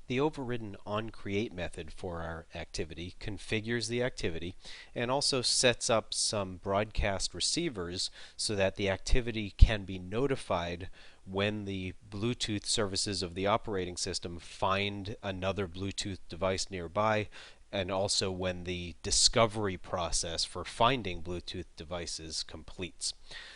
The overridden onCreate method for our activity configures the activity and also sets up some broadcast receivers so that the activity can be notified when the Bluetooth services of the operating system find another Bluetooth device nearby, and also when the discovery process for finding Bluetooth devices completes.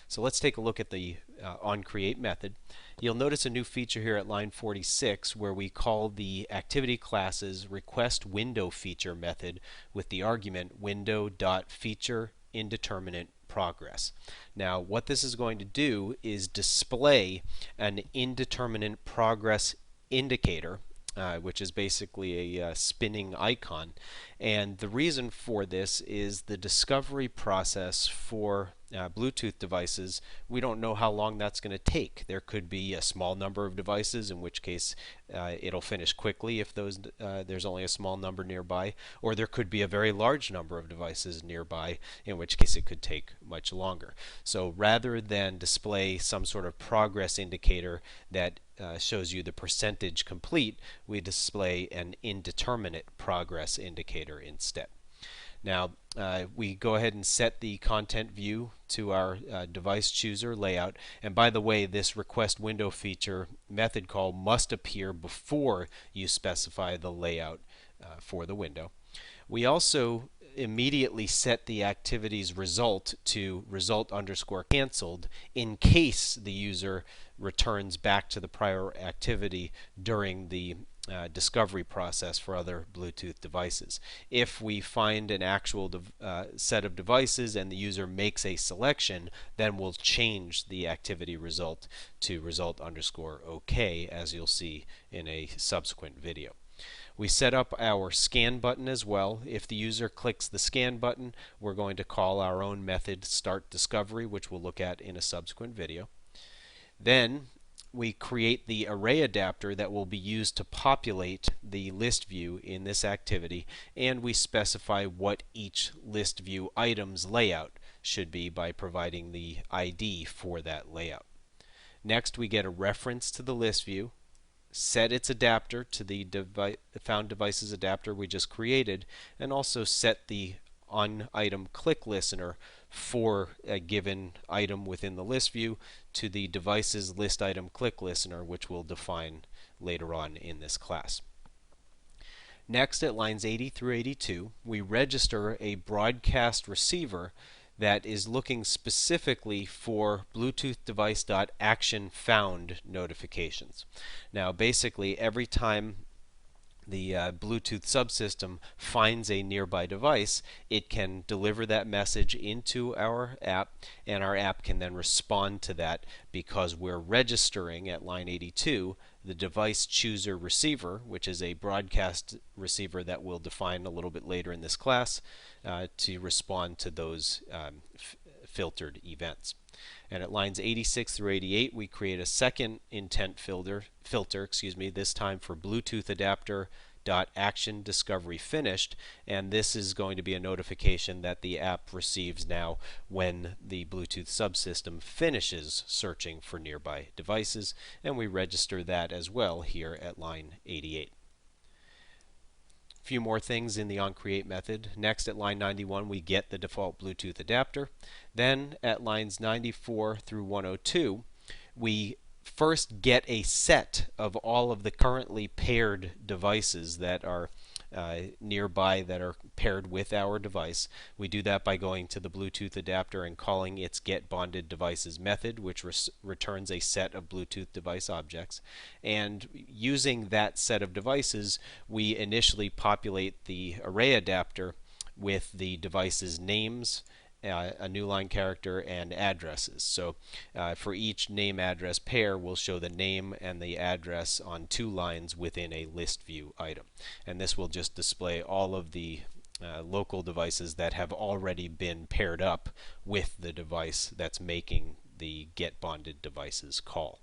So let's take a look at the onCreate method. You'll notice a new feature here at line 46 where we call the activity class's requestWindowFeature method with the argument window.featureIndeterminate.progress. Now what this is going to do is display an indeterminate progress indicator, which is basically a spinning icon. And the reason for this is the discovery process for Bluetooth devices. We don't know how long that's going to take. There could be a small number of devices, in which case it'll finish quickly if there's only a small number nearby, or there could be a very large number of devices nearby, in which case it could take much longer. So rather than display some sort of progress indicator that shows you the percentage complete, we display an indeterminate progress indicator instead. Now we go ahead and set the content view to our device chooser layout, and by the way, this request window feature method call must appear before you specify the layout for the window. We also immediately set the activity's result to result_cancelled in case the user returns back to the prior activity during the discovery process for other Bluetooth devices. If we find an actual set of devices and the user makes a selection, then we'll change the activity result to result_OK, as you'll see in a subsequent video. We set up our scan button as well. If the user clicks the scan button, we're going to call our own method start discovery, which we'll look at in a subsequent video. Then we create the array adapter that will be used to populate the list view in this activity, and we specify what each list view item's layout should be by providing the ID for that layout. Next, we get a reference to the list view, set its adapter to the found devices adapter we just created, and also set the on-item click listener for a given item within the list view to the device's list item click listener, which we'll define later on in this class. Next, at lines 80 through 82, we register a broadcast receiver that is looking specifically for Bluetooth device.actionFound notifications. Now basically every time the Bluetooth subsystem finds a nearby device, it can deliver that message into our app, and our app can then respond to that because we're registering at line 82 the device chooser receiver, which is a broadcast receiver that we'll define a little bit later in this class to respond to those filtered events. And at lines 86 through 88, we create a second intent filter, this time for Bluetooth adapter action discovery finished, and this is going to be a notification that the app receives now when the Bluetooth subsystem finishes searching for nearby devices, and we register that as well here at line 88. A few more things in the onCreate method. Next, at line 91, we get the default Bluetooth adapter. Then at lines 94 through 102, we first get a set of all of the currently paired devices that are nearby that are paired with our device. We do that by going to the Bluetooth adapter and calling its getBondedDevices method, which returns a set of Bluetooth device objects. And using that set of devices, we initially populate the array adapter with the device's names, a new line character, and addresses. So for each name-address pair, we'll show the name and the address on 2 lines within a list view item. And this will just display all of the local devices that have already been paired up with the device that's making the getBondedDevices call.